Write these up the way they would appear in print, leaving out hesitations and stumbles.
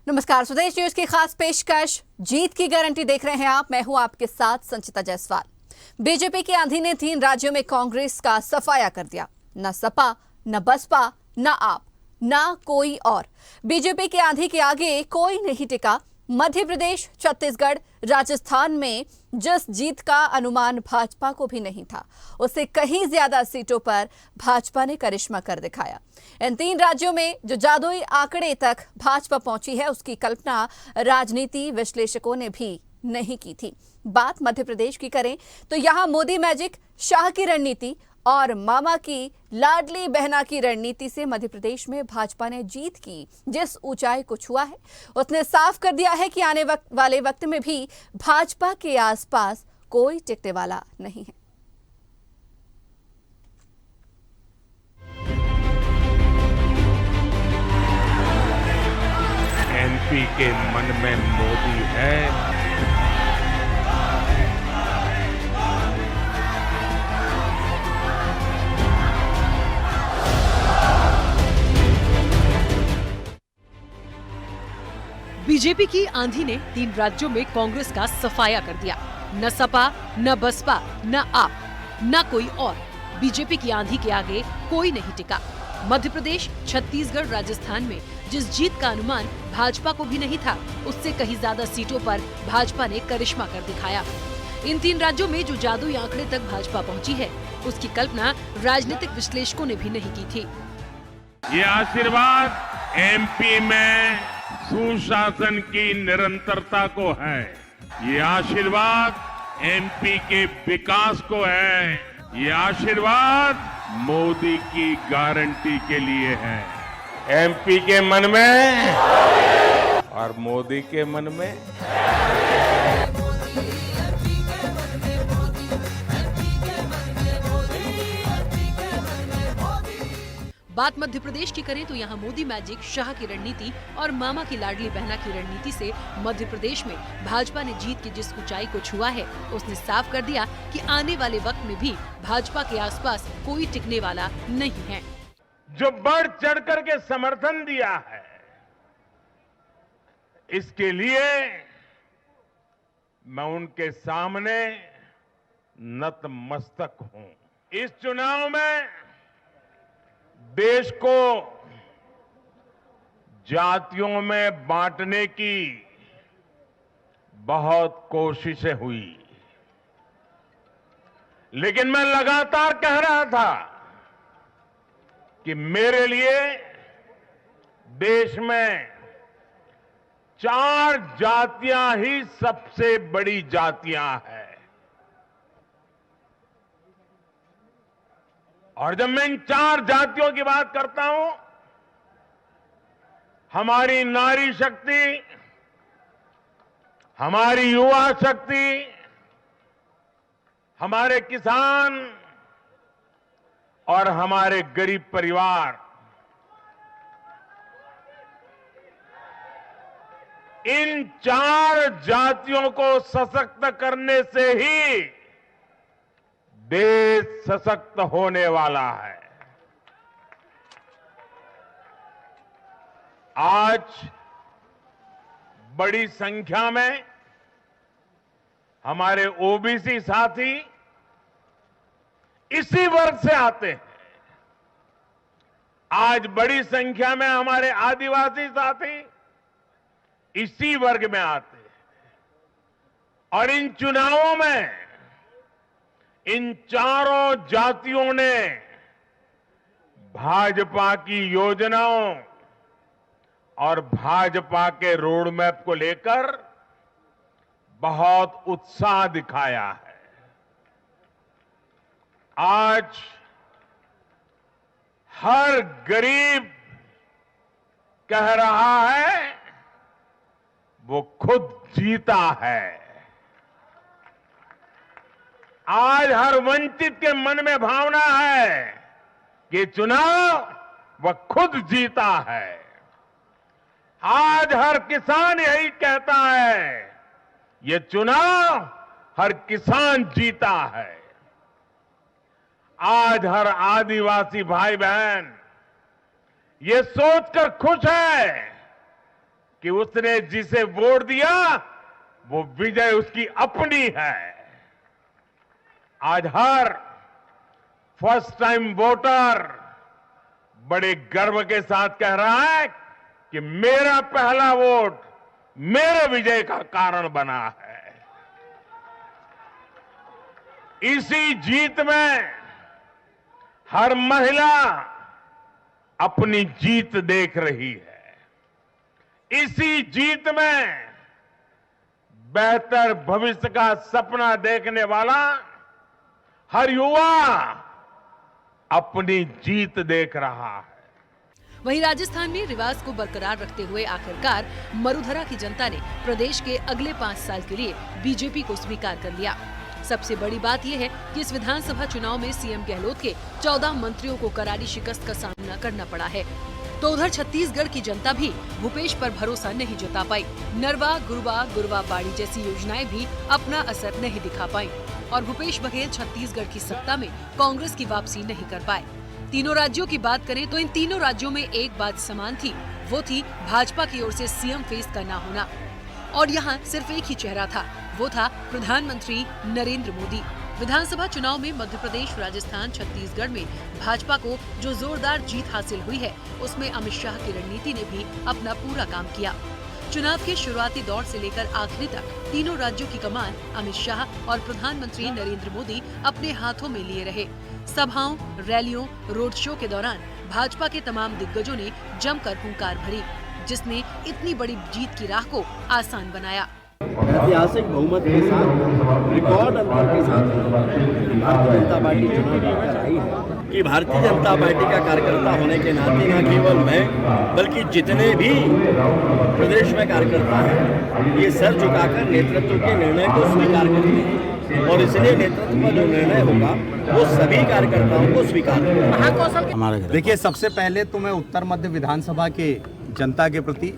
नमस्कार, स्वदेश न्यूज की खास पेशकश जीत की गारंटी देख रहे हैं आप। मैं हूं आपके साथ संचिता जायसवाल। बीजेपी की आंधी ने 3 राज्यों में कांग्रेस का सफाया कर दिया। न सपा, न बसपा, न आप, न कोई और। बीजेपी की आंधी के आगे कोई नहीं टिका। मध्य प्रदेश, छत्तीसगढ़, राजस्थान में जिस जीत का अनुमान भाजपा को भी नहीं था, उससे कहीं ज्यादा सीटों पर भाजपा ने करिश्मा कर दिखाया। इन 3 राज्यों में जो जादुई आंकड़े तक भाजपा पहुंची है, उसकी कल्पना राजनीति विश्लेषकों ने भी नहीं की थी। बात मध्य प्रदेश की करें तो यहां मोदी मैजिक, शाह की रणनीति और मामा की लाडली बहना की रणनीति से मध्य प्रदेश में भाजपा ने जीत की जिस ऊंचाई को छुआ है, उसने साफ कर दिया है कि आने वाले वक्त में भी भाजपा के आसपास कोई टिकने वाला नहीं है। एमपी के मन में मोदी है। बीजेपी की आंधी ने 3 राज्यों में कांग्रेस का सफाया कर दिया। न सपा, न बसपा, न आप, न कोई और। बीजेपी की आंधी के आगे कोई नहीं टिका। मध्य प्रदेश, छत्तीसगढ़, राजस्थान में जिस जीत का अनुमान भाजपा को भी नहीं था, उससे कहीं ज्यादा सीटों पर भाजपा ने करिश्मा कर दिखाया। इन 3 राज्यों में जो जादुई आंकड़े तक भाजपा पहुंची है, उसकी कल्पना राजनीतिक विश्लेषकों ने भी नहीं की थी। ये आशीर्वाद एमपी में सुशासन की निरंतरता को है। ये आशीर्वाद एमपी के विकास को है। ये आशीर्वाद मोदी की गारंटी के लिए है। एमपी के मन में और मोदी के मन में। बात मध्य प्रदेश की करें तो यहाँ मोदी मैजिक, शाह की रणनीति और मामा की लाडली बहना की रणनीति से मध्य प्रदेश में भाजपा ने जीत की जिस ऊंचाई को छुआ है, उसने साफ कर दिया कि आने वाले वक्त में भी भाजपा के आसपास कोई टिकने वाला नहीं है। जो बढ़ चढ़ कर के समर्थन दिया है, इसके लिए मैं उनके सामने नतमस्तक हूं। इस चुनाव में देश को जातियों में बांटने की बहुत कोशिशें हुई, लेकिन मैं लगातार कह रहा था कि मेरे लिए देश में 4 जातियां ही सबसे बड़ी जातियां हैं। और जब मैं इन 4 जातियों की बात करता हूं, हमारी नारी शक्ति, हमारी युवा शक्ति, हमारे किसान और हमारे गरीब परिवार, इन 4 जातियों को सशक्त करने से ही देश सशक्त होने वाला है। आज बड़ी संख्या में हमारे ओबीसी साथी इसी वर्ग से आते हैं। आज बड़ी संख्या में हमारे आदिवासी साथी इसी वर्ग में आते हैं। और इन चुनावों में इन 4 जातियों ने भाजपा की योजनाओं और भाजपा के रोड मैप को लेकर बहुत उत्साह दिखाया है। आज हर गरीब कह रहा है वो खुद जीता है। आज हर वंचित के मन में भावना है कि चुनाव वह खुद जीता है। आज हर किसान यही कहता है, ये चुनाव हर किसान जीता है। आज हर आदिवासी भाई बहन ये सोचकर खुश है कि उसने जिसे वोट दिया वो विजय उसकी अपनी है। आज हर फर्स्ट टाइम वोटर बड़े गर्व के साथ कह रहा है कि मेरा पहला वोट मेरे विजय का कारण बना है। इसी जीत में हर महिला अपनी जीत देख रही है। इसी जीत में बेहतर भविष्य का सपना देखने वाला हर युवा अपनी जीत देख रहा है। वहीं राजस्थान में रिवाज को बरकरार रखते हुए आखिरकार मरुधरा की जनता ने प्रदेश के अगले 5 साल के लिए बीजेपी को स्वीकार कर लिया। सबसे बड़ी बात यह है कि इस विधानसभा चुनाव में सीएम गहलोत के 14 मंत्रियों को करारी शिकस्त का सामना करना पड़ा है। तो उधर छत्तीसगढ़ की जनता भी भूपेश पर भरोसा नहीं जता पाई। नरवा, गुरवा बाड़ी जैसी योजनाएं भी अपना असर नहीं दिखा पाई और भूपेश बघेल छत्तीसगढ़ की सत्ता में कांग्रेस की वापसी नहीं कर पाए। तीनों राज्यों की बात करें तो इन तीनों राज्यों में एक बात समान थी, वो थी भाजपा की ओर से सीएम फेस का न होना। और यहाँ सिर्फ एक ही चेहरा था, वो था प्रधानमंत्री नरेंद्र मोदी। विधानसभा चुनाव में मध्य प्रदेश, राजस्थान, छत्तीसगढ़ में भाजपा को जो जोरदार जीत हासिल हुई है, उसमें अमित शाह की रणनीति ने भी अपना पूरा काम किया। चुनाव के शुरुआती दौर से लेकर आखिरी तक तीनों राज्यों की कमान अमित शाह और प्रधानमंत्री नरेंद्र मोदी अपने हाथों में लिए रहे। सभाओं, रैलियों, रोड शो के दौरान भाजपा के तमाम दिग्गजों ने जमकर हुंकार भरी, जिसने इतनी बड़ी जीत की राह को आसान बनाया। ऐतिहासिक बहुमत के साथ, रिकॉर्ड अंतर के साथ भारतीय जनता पार्टी चुनाव जीतकर आई है कि भारतीय जनता पार्टी का कार्यकर्ता होने के नाते न केवल मैं बल्कि जितने भी प्रदेश में कार्यकर्ता हैं ये सर झुकाकर नेतृत्व के निर्णय को स्वीकार करते हैं और इसलिए नेतृत्व का जो निर्णय होगा वो सभी कार्यकर्ताओं को स्वीकार करेगा। देखिए, सबसे पहले तो मैं उत्तर मध्य विधानसभा के जनता के प्रति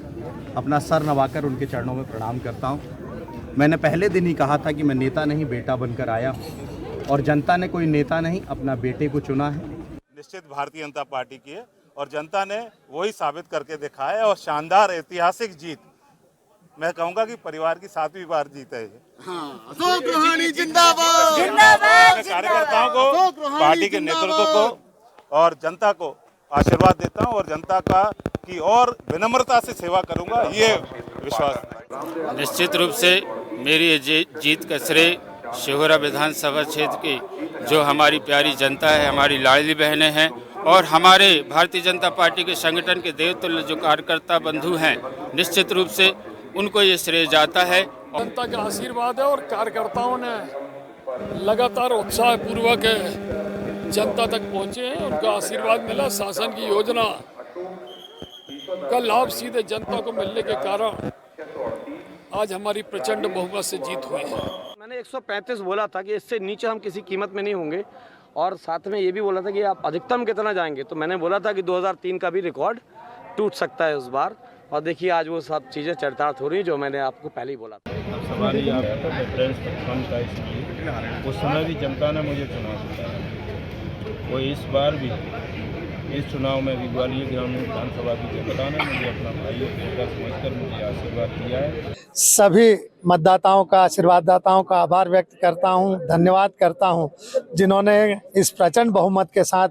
अपना सर नवाकर उनके चरणों में प्रणाम करता हूं। मैंने पहले दिन ही कहा था कि मैं नेता नहीं बेटा बनकर आया हूं और जनता ने कोई नेता नहीं अपना बेटे को चुना है। निश्चित भारतीय जनता पार्टी की है और जनता ने वही साबित करके दिखाया है और शानदार ऐतिहासिक जीत, मैं कहूंगा कि परिवार की 7वीं बार जीत है। कार्यकर्ताओं को, पार्टी के नेतृत्व को और जनता को आशीर्वाद देता हूं और जनता का की और विनम्रता से सेवा करूंगा, ये विश्वास। निश्चित रूप से मेरी जीत का श्रेय शिहोरा विधानसभा क्षेत्र की जो हमारी प्यारी जनता है, हमारी लाडली बहनें हैं और हमारे भारतीय जनता पार्टी के संगठन के देवतुल्य जो कार्यकर्ता बंधु हैं, निश्चित रूप से उनको ये श्रेय जाता है। जनता का आशीर्वाद है और कार्यकर्ताओं ने लगातार उत्साह पूर्वक जनता तक पहुंचे हैं, उनका आशीर्वाद मिला। शासन की योजना का लाभ सीधे जनता को मिलने के कारण आज हमारी प्रचंड बहुमत से जीत हुई है। मैंने 135 बोला था कि इससे नीचे हम किसी कीमत में नहीं होंगे और साथ में ये भी बोला था कि आप अधिकतम कितना जाएंगे, तो मैंने बोला था कि 2003 का भी रिकॉर्ड टूट सकता है इस बार और देखिए आज वो सब चीज़ें चरितार्थ हो रही जो मैंने आपको पहले ही बोला था। सवाल आप प्रेफरेंस फंड का इसलिए उस समय भी जनता ने मुझे चुना था, वो इस बार भी इस चुनाव में भी ग्वालियर ग्रामीण विधानसभा की जनता ने मुझे अपना भाई और बेटा समझकर मुझे आशीर्वाद दिया है। सभी मतदाताओं का, आशीर्वाददाताओं का आभार व्यक्त करता हूं, धन्यवाद करता हूं जिन्होंने इस प्रचंड बहुमत के साथ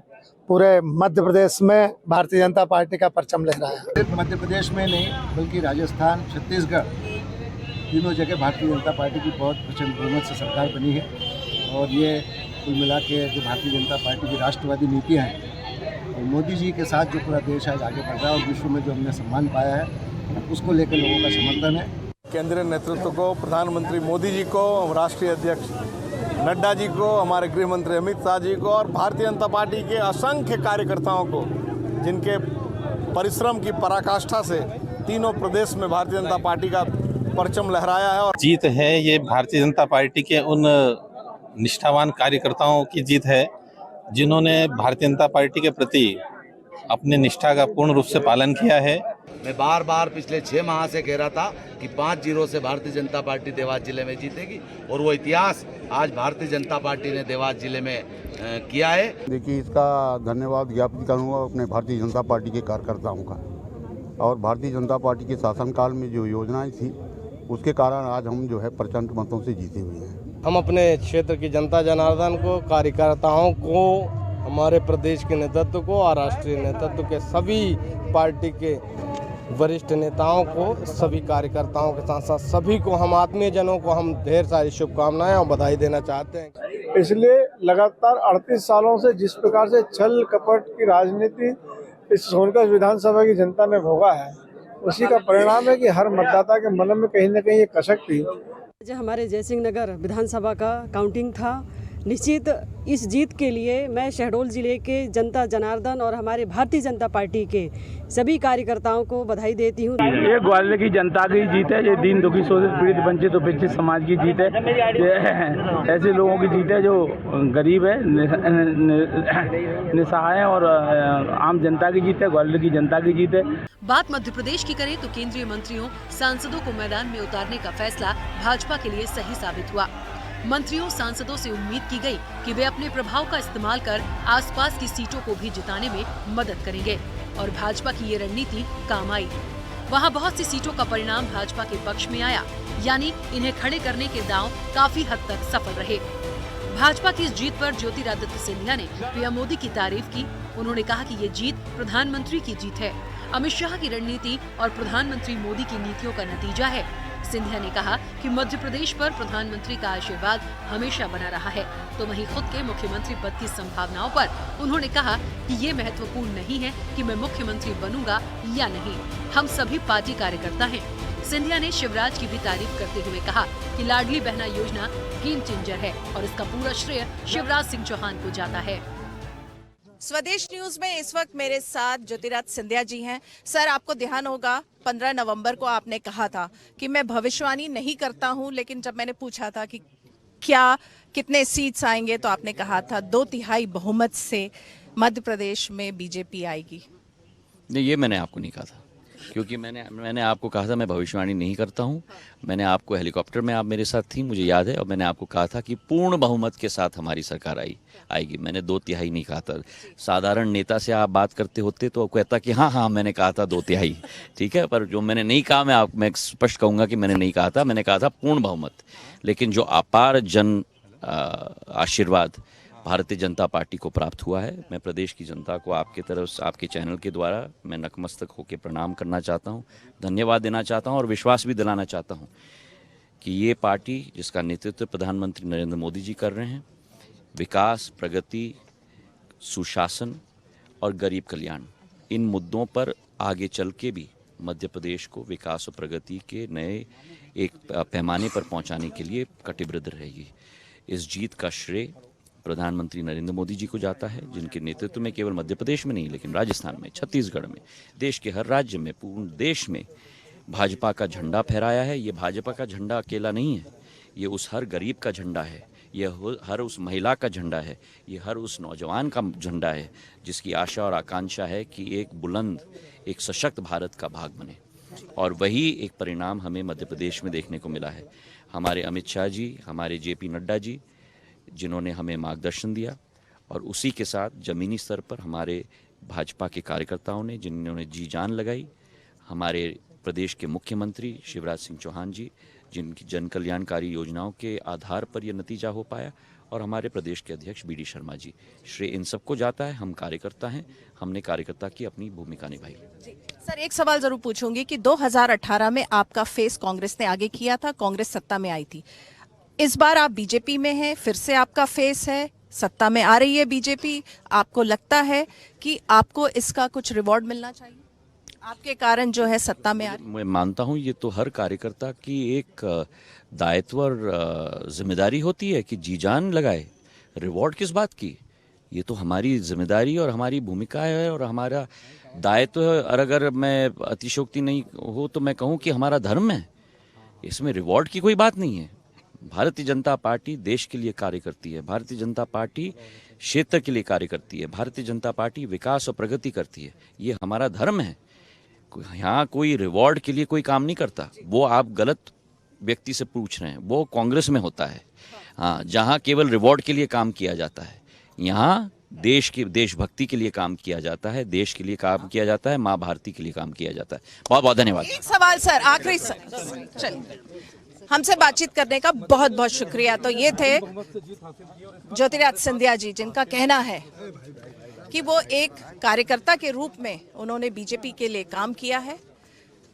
पूरे मध्य प्रदेश में भारतीय जनता पार्टी का परचम लहराया। सिर्फ मध्य प्रदेश में नहीं बल्कि राजस्थान, छत्तीसगढ़ तीनों जगह भारतीय जनता पार्टी की बहुत प्रचंड बहुमत से सरकार बनी है और ये कुल मिला के जो भारतीय जनता पार्टी की राष्ट्रवादी नीतियाँ हैं और मोदी जी के साथ जो पूरा देश आज आगे बढ़ रहा है और विश्व में जो हमने सम्मान पाया है उसको लेकर लोगों का समर्थन है। केंद्रीय नेतृत्व को, प्रधानमंत्री मोदी जी को, राष्ट्रीय अध्यक्ष नड्डा जी को, हमारे गृह मंत्री अमित शाह जी को और भारतीय जनता पार्टी के असंख्य कार्यकर्ताओं को जिनके परिश्रम की पराकाष्ठा से तीनों प्रदेश में भारतीय जनता पार्टी का परचम लहराया है। और जीत है ये भारतीय जनता पार्टी के उन निष्ठावान कार्यकर्ताओं की जीत है जिन्होंने भारतीय जनता पार्टी के प्रति अपने निष्ठा का पूर्ण रूप से पालन किया है। मैं बार बार पिछले 6 माह से कह रहा था कि 5-0 से भारतीय जनता पार्टी देवास जिले में जीतेगी और वो इतिहास आज भारतीय जनता पार्टी ने देवास जिले में किया है। देखिए, इसका धन्यवाद ज्ञापित करूंगा अपने भारतीय जनता पार्टी के कार्यकर्ताओं का और भारतीय जनता पार्टी के शासनकाल में जो योजनाएं थी उसके कारण आज हम जो है प्रचंड मतों से जीते हुए हैं। हम अपने क्षेत्र की जनता जनार्दन को, कार्यकर्ताओं को, हमारे प्रदेश के नेतृत्व को और राष्ट्रीय नेतृत्व के सभी पार्टी के वरिष्ठ नेताओं को, सभी कार्यकर्ताओं के साथ साथ सभी को, हम आत्मीय जनों को हम ढेर सारी शुभकामनाएं और बधाई देना चाहते हैं। इसलिए लगातार 38 सालों से जिस प्रकार से छल कपट की राजनीति इस सोनकच्छ विधानसभा की जनता ने भोगा है, उसी का परिणाम है कि हर मतदाता के मन में कहीं न कहीं ये कसक थी। जो हमारे जयसिंह नगर विधानसभा का काउंटिंग था, निश्चित इस जीत के लिए मैं शहडोल जिले के जनता जनार्दन और हमारे भारतीय जनता पार्टी के सभी कार्यकर्ताओं को बधाई देती हूँ। ये ग्वालियर की जनता की जीत है, ये दीन दुखी शोषित पीड़ित वंचित उपेक्षित समाज की जीत है, ये ऐसे लोगों की जीत है जो गरीब है, निसहाय है और आम जनता की जीत है, ग्वालियर की जनता की जीत है। बात मध्य प्रदेश की करें तो केंद्रीय मंत्रियों, सांसदों को मैदान में उतारने का फैसला भाजपा के लिए सही साबित हुआ। मंत्रियों, सांसदों से उम्मीद की गई कि वे अपने प्रभाव का इस्तेमाल कर आसपास की सीटों को भी जिताने में मदद करेंगे और भाजपा की ये रणनीति काम आई। वहाँ बहुत सी सीटों का परिणाम भाजपा के पक्ष में आया, यानी इन्हें खड़े करने के दांव काफी हद तक सफल रहे। भाजपा की इस जीत पर ज्योतिरादित्य सिंधिया ने पीएम मोदी की तारीफ की। उन्होंने कहा कि ये जीत प्रधानमंत्री की जीत है, अमित शाह की रणनीति और प्रधानमंत्री मोदी की नीतियों का नतीजा है। सिंधिया ने कहा कि मध्य प्रदेश पर प्रधानमंत्री का आशीर्वाद हमेशा बना रहा है, तो वहीं खुद के मुख्यमंत्री पद की संभावनाओं पर उन्होंने कहा कि ये महत्वपूर्ण नहीं है कि मैं मुख्यमंत्री बनूंगा या नहीं, हम सभी पार्टी कार्यकर्ता हैं। सिंधिया ने शिवराज की भी तारीफ करते हुए कहा कि लाडली बहना योजना गेम चेंजर है और इसका पूरा श्रेय शिवराज सिंह चौहान को जाता है। स्वदेश न्यूज में इस वक्त मेरे साथ ज्योतिरादित्य सिंधिया जी हैं। सर, आपको ध्यान होगा 15 नवंबर को आपने कहा था कि मैं भविष्यवाणी नहीं करता हूं, लेकिन जब मैंने पूछा था कि क्या कितने सीट्स आएंगे तो आपने कहा था 2/3 बहुमत से मध्य प्रदेश में बीजेपी आएगी। नहीं, ये मैंने आपको नहीं कहा था, क्योंकि मैंने आपको कहा था मैं भविष्यवाणी नहीं करता हूं। मैंने आपको हेलीकॉप्टर में आप मेरे साथ थी, मुझे याद है, और मैंने आपको कहा था कि पूर्ण बहुमत के साथ हमारी सरकार आएगी। मैंने 2/3 नहीं कहा था। साधारण नेता से आप बात करते होते तो कहता कि हाँ मैंने कहा था 2/3, ठीक है, पर जो मैंने नहीं कहा मैं स्पष्ट कहूँगा कि मैंने नहीं कहा था, मैंने कहा था पूर्ण बहुमत। लेकिन जो अपार जन आशीर्वाद भारतीय जनता पार्टी को प्राप्त हुआ है, मैं प्रदेश की जनता को आपके तरफ से, आपके चैनल के द्वारा मैं नतमस्तक होकर प्रणाम करना चाहता हूं, धन्यवाद देना चाहता हूं और विश्वास भी दिलाना चाहता हूं कि ये पार्टी जिसका नेतृत्व प्रधानमंत्री नरेंद्र मोदी जी कर रहे हैं, विकास, प्रगति, सुशासन और गरीब कल्याण, इन मुद्दों पर आगे चल के भी मध्य प्रदेश को विकास और प्रगति के नए एक पैमाने पर पहुंचाने के लिए कटिबद्ध रहेगी। इस जीत का श्रेय प्रधानमंत्री नरेंद्र मोदी जी को जाता है, जिनके नेतृत्व में केवल मध्य प्रदेश में नहीं लेकिन राजस्थान में, छत्तीसगढ़ में, देश के हर राज्य में, पूर्ण देश में भाजपा का झंडा फहराया है। ये भाजपा का झंडा अकेला नहीं है, ये उस हर गरीब का झंडा है, ये हर उस महिला का झंडा है, ये हर उस नौजवान का झंडा है जिसकी आशा और आकांक्षा है कि एक बुलंद, एक सशक्त भारत का भाग बने। और वही एक परिणाम हमें मध्य प्रदेश में देखने को मिला है। हमारे अमित शाह जी, हमारे JP नड्डा जी, जिन्होंने हमें मार्गदर्शन दिया, और उसी के साथ ज़मीनी स्तर पर हमारे भाजपा के कार्यकर्ताओं ने, जिन्होंने जी जान लगाई, हमारे प्रदेश के मुख्यमंत्री शिवराज सिंह चौहान जी, जिनकी जन कल्याणकारी योजनाओं के आधार पर यह नतीजा हो पाया, और हमारे प्रदेश के अध्यक्ष BD शर्मा जी। श्रेय इन सबको जाता है। हम कार्यकर्ता हैं, हमने कार्यकर्ता की अपनी भूमिका निभाई। सर, एक सवाल जरूर पूछूंगी कि 2018 में आपका फेस कांग्रेस ने आगे किया था, कांग्रेस सत्ता में आई थी। इस बार आप बीजेपी में हैं, फिर से आपका फेस है, सत्ता में आ रही है बीजेपी, आपको लगता है कि आपको इसका कुछ रिवॉर्ड मिलना चाहिए आपके कारण जो है सत्ता में आ रही? मैं मानता हूं ये तो हर कार्यकर्ता की एक दायित्व और जिम्मेदारी होती है कि जी जान लगाए। रिवॉर्ड किस बात की? ये तो हमारी जिम्मेदारी और हमारी भूमिका है और हमारा दायित्व है। और अगर मैं अतिशयोक्ति नहीं हो तो मैं कहूँ कि हमारा धर्म है, इसमें रिवॉर्ड की कोई बात नहीं है। भारतीय जनता पार्टी देश के लिए कार्य करती है, भारतीय जनता पार्टी क्षेत्र के लिए कार्य करती है, भारतीय जनता पार्टी विकास और प्रगति करती है। ये हमारा धर्म है। यहाँ कोई रिवॉर्ड के लिए कोई काम नहीं करता, वो आप गलत व्यक्ति से पूछ रहे हैं, वो कांग्रेस में होता है। हाँ, जहाँ केवल रिवॉर्ड के लिए काम किया जाता है। यहाँ देश की देशभक्ति के लिए काम किया जाता है, देश के लिए काम किया जाता है, माँ भारती के लिए काम किया जाता है। बहुत बहुत धन्यवाद। एक सवाल सर, आखिरी सर, चलिए, हमसे बातचीत करने का बहुत बहुत शुक्रिया। तो ये थे ज्योतिराज सिंधिया जी, जिनका कहना है कि वो एक कार्यकर्ता के रूप में उन्होंने बीजेपी के लिए काम किया है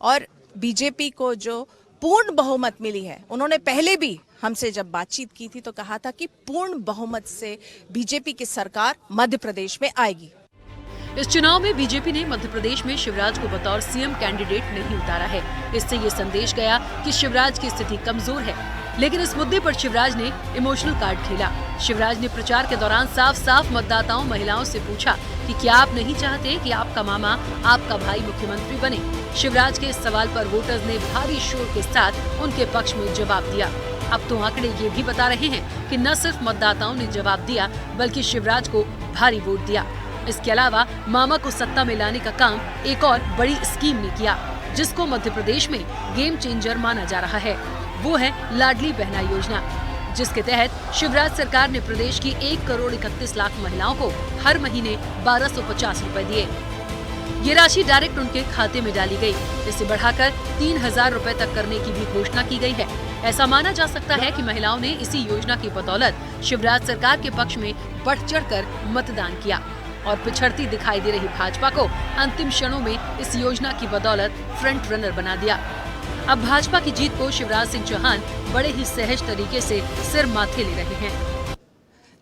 और बीजेपी को जो पूर्ण बहुमत मिली है, उन्होंने पहले भी हमसे जब बातचीत की थी तो कहा था कि पूर्ण बहुमत से बीजेपी की सरकार मध्य प्रदेश में आएगी। इस चुनाव में बीजेपी ने मध्य प्रदेश में शिवराज को बतौर सीएम कैंडिडेट नहीं उतारा है। इससे ये संदेश गया कि शिवराज की स्थिति कमजोर है। लेकिन इस मुद्दे पर शिवराज ने इमोशनल कार्ड खेला। शिवराज ने प्रचार के दौरान साफ साफ मतदाताओं, महिलाओं से पूछा कि क्या आप नहीं चाहते कि आपका मामा, आपका भाई मुख्यमंत्री बने। शिवराज के इस सवाल पर वोटर्स ने भारी शोर के साथ उनके पक्ष में जवाब दिया। अब तो आंकड़े ये भी बता रहे हैं कि न सिर्फ मतदाताओं ने जवाब दिया, बल्कि शिवराज को भारी वोट दिया। इसके अलावा मामा को सत्ता में लाने का काम एक और बड़ी स्कीम ने किया, जिसको मध्य प्रदेश में गेम चेंजर माना जा रहा है। वो है लाडली बहना योजना, जिसके तहत शिवराज सरकार ने प्रदेश की 1,31,00,000 महिलाओं को हर महीने 1,250 रुपए दिए। ये राशि डायरेक्ट उनके खाते में डाली गई। इसे बढ़ाकर 3,000 रुपए तक करने की भी घोषणा की गई है। ऐसा माना जा सकता है कि महिलाओं ने इसी योजना की बदौलत शिवराज सरकार के पक्ष में बढ़ चढ़कर मतदान किया और पिछड़ती दिखाई दे रही भाजपा को अंतिम क्षणों में इस योजना की बदौलत फ्रंट रनर बना दिया। अब भाजपा की जीत को शिवराज सिंह चौहान बड़े ही सहज तरीके से सिर माथे ले रहे हैं।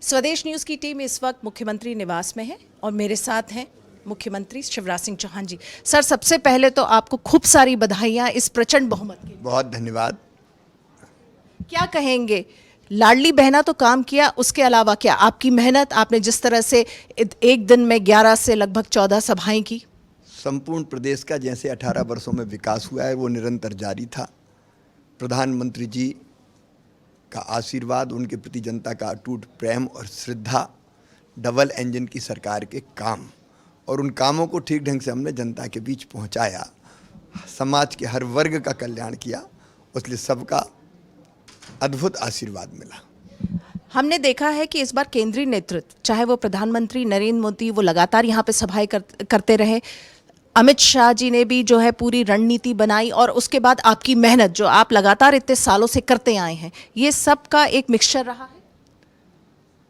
स्वदेश न्यूज की टीम इस वक्त मुख्यमंत्री निवास में है और मेरे साथ हैं मुख्यमंत्री शिवराज सिंह चौहान जी। सर, सबसे पहले तो आपको खूब सारी बधाइयां इस प्रचंड बहुमत के लिए। बहुत धन्यवाद। क्या कहेंगे, लाडली बहना तो काम किया, उसके अलावा क्या आपकी मेहनत, आपने जिस तरह से एक दिन में 11 से लगभग 14 सभाएं की? संपूर्ण प्रदेश का जैसे 18 वर्षों में विकास हुआ है वो निरंतर जारी था। प्रधानमंत्री जी का आशीर्वाद, उनके प्रति जनता का अटूट प्रेम और श्रद्धा, डबल इंजन की सरकार के काम और उन कामों को ठीक ढंग से हमने जनता के बीच पहुंचाया, समाज के हर वर्ग का कल्याण किया, उसलिए सबका अद्भुत आशीर्वाद मिला। हमने देखा है कि इस बार केंद्रीय नेतृत्व, चाहे वो प्रधानमंत्री नरेंद्र मोदी, वो लगातार यहाँ पे सभाएं करते रहे। अमित शाह जी ने भी जो है पूरी रणनीति बनाई और उसके बाद आपकी मेहनत जो आप लगातार इतने सालों से करते आए हैं, ये सब का एक मिक्सचर रहा है।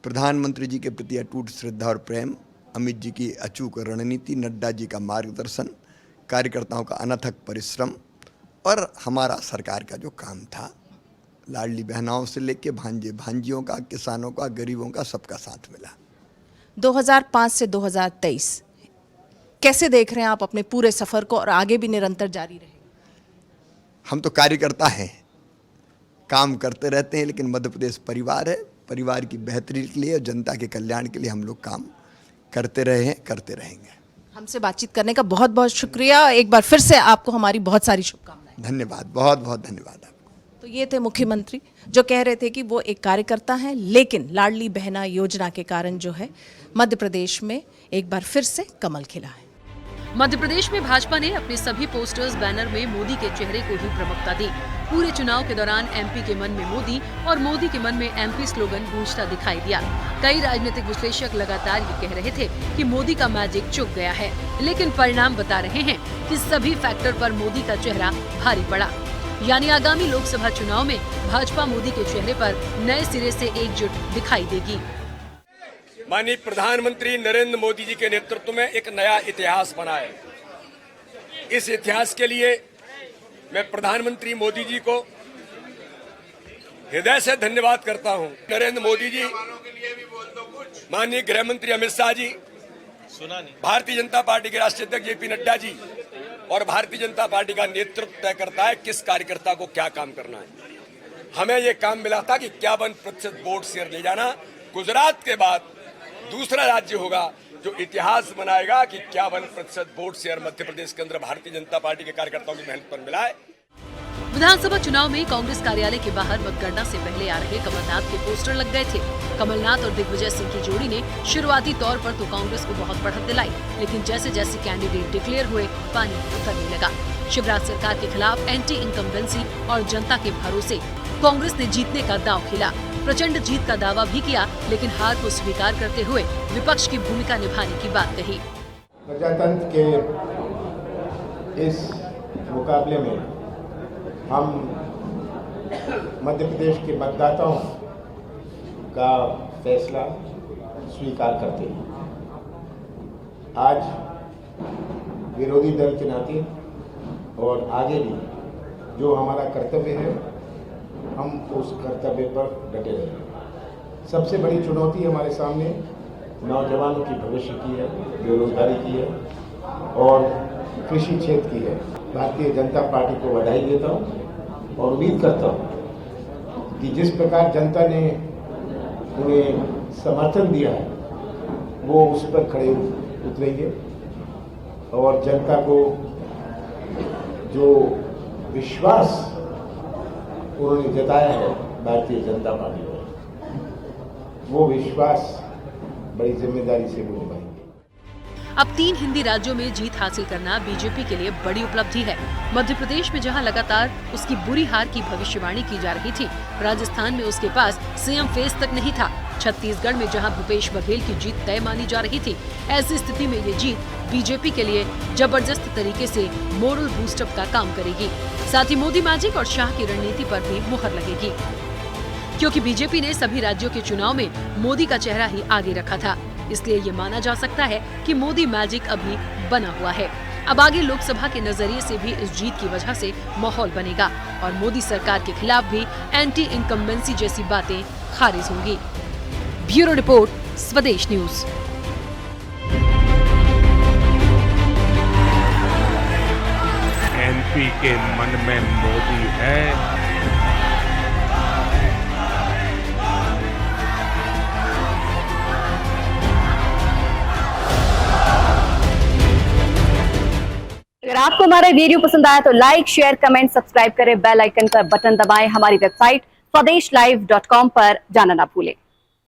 प्रधानमंत्री जी के प्रति अटूट श्रद्धा और प्रेम, अमित जी की अचूक रणनीति, नड्डा जी का मार्गदर्शन, कार्यकर्ताओं का अनथक परिश्रम और हमारा सरकार का जो काम था, लाडली बहनाओं से लेके भांजे भांजियों का, किसानों का, गरीबों का, सबका साथ मिला। 2005 से 2023 कैसे देख रहे हैं आप अपने पूरे सफर को और आगे भी निरंतर जारी रहे? हम तो कार्यकर्ता हैं, काम करते रहते हैं, लेकिन मध्य प्रदेश परिवार है, परिवार की बेहतरी के लिए और जनता के कल्याण के लिए हम लोग काम करते रहे हैं, करते रहेंगे। हमसे बातचीत करने का बहुत बहुत शुक्रिया। एक बार फिर से आपको हमारी बहुत सारी शुभकामनाएं। धन्यवाद, बहुत बहुत धन्यवाद आपको। तो ये थे मुख्यमंत्री जो कह रहे थे कि वो एक कार्यकर्ता हैं, लेकिन लाडली बहना योजना के कारण जो है मध्य प्रदेश में एक बार फिर से कमल खिला है। मध्य प्रदेश में भाजपा ने अपने सभी पोस्टर्स, बैनर में मोदी के चेहरे को ही प्रमुखता दी। पूरे चुनाव के दौरान एमपी के मन में मोदी और मोदी के मन में एमपी स्लोगन गूंजता दिखाई दिया। कई राजनीतिक विश्लेषक लगातार ये कह रहे थे कि मोदी का मैजिक चुक गया है, लेकिन परिणाम बता रहे हैं कि सभी फैक्टर पर मोदी का चेहरा भारी पड़ा। यानी आगामी लोकसभा चुनाव में भाजपा मोदी के चेहरे पर नए सिरे से एकजुट दिखाई देगी। माननीय प्रधानमंत्री नरेंद्र मोदी जी के नेतृत्व में एक नया इतिहास बना है। इस इतिहास के लिए मैं प्रधानमंत्री मोदी जी को हृदय से धन्यवाद करता हूं। नरेंद्र मोदी जी, माननीय गृह मंत्री अमित शाह जी, भारतीय जनता पार्टी के राष्ट्रीय अध्यक्ष जेपी नड्डा जी और भारतीय जनता पार्टी का नेतृत्व तय करता है किस कार्यकर्ता को क्या काम करना है। हमें ये काम मिला था कि 51% वोट शेयर ले जाना। गुजरात के बाद दूसरा राज्य होगा जो इतिहास बनाएगा कि 51% वोट शेयर मध्य प्रदेश के अंदर भारतीय जनता पार्टी के कार्यकर्ताओं की मेहनत पर मिला है। विधानसभा चुनाव में कांग्रेस कार्यालय के बाहर मतगणना से पहले आ रहे कमलनाथ के पोस्टर लग गए थे। कमलनाथ और दिग्विजय सिंह की जोड़ी ने शुरुआती तौर पर तो कांग्रेस को बहुत बढ़त दिलाई, लेकिन जैसे जैसे कैंडिडेट डिक्लेयर हुए, पानी उतरने लगा। शिवराज सरकार के खिलाफ एंटी इनकम्बेंसी और जनता के भरोसे कांग्रेस ने जीतने का दांव खेला। प्रचंड जीत का दावा भी किया, लेकिन हार को स्वीकार करते हुए विपक्ष की भूमिका निभाने की बात कही। प्रजातंत्र के इस मुकाबले में हम मध्य प्रदेश के मतदाताओं का फैसला स्वीकार करते हैं। आज विरोधी दल के नाते और आगे भी जो हमारा कर्तव्य है, हम उस कर्तव्य पर डटे रहेंगे। सबसे बड़ी चुनौती हमारे सामने नौजवानों की भविष्य की है, बेरोजगारी की है और कृषि क्षेत्र की है। भारतीय जनता पार्टी को बधाई देता हूँ और उम्मीद करता हूँ कि जिस प्रकार जनता ने उन्हें समर्थन दिया है, वो उस पर खड़े उतरेंगे और जनता को जो विश्वास उन्होंने जताया है भारतीय जनता पार्टी पर, वो विश्वास बड़ी जिम्मेदारी से वो निभाएंगे। अब 3 हिंदी राज्यों में जीत हासिल करना बीजेपी के लिए बड़ी उपलब्धि है। मध्य प्रदेश में जहां लगातार उसकी बुरी हार की भविष्यवाणी की जा रही थी, राजस्थान में उसके पास सीएम फेस तक नहीं था, छत्तीसगढ़ में जहां भूपेश बघेल की जीत तय मानी जा रही थी, ऐसी स्थिति में ये जीत बीजेपी के लिए जबरदस्त तरीके से मोरल बूस्टअप का काम करेगी। साथ ही मोदी मैजिक और शाह की रणनीति पर भी मुहर लगेगी, क्योंकि बीजेपी ने सभी राज्यों के चुनाव में मोदी का चेहरा ही आगे रखा था। इसलिए ये माना जा सकता है कि मोदी मैजिक अभी बना हुआ है। अब आगे लोकसभा के नजरिए से भी इस जीत की वजह से माहौल बनेगा और मोदी सरकार के खिलाफ भी एंटी इनकम्बेंसी जैसी बातें खारिज होंगी। ब्यूरो रिपोर्ट, स्वदेश न्यूज। एमपी के मन में मोदी है, अगर आपको हमारा वीडियो पसंद आया तो लाइक, शेयर, कमेंट, सब्सक्राइब करें, बेल आइकन का बटन दबाएं। हमारी वेबसाइट swadeshlive.com पर जाना ना भूलें।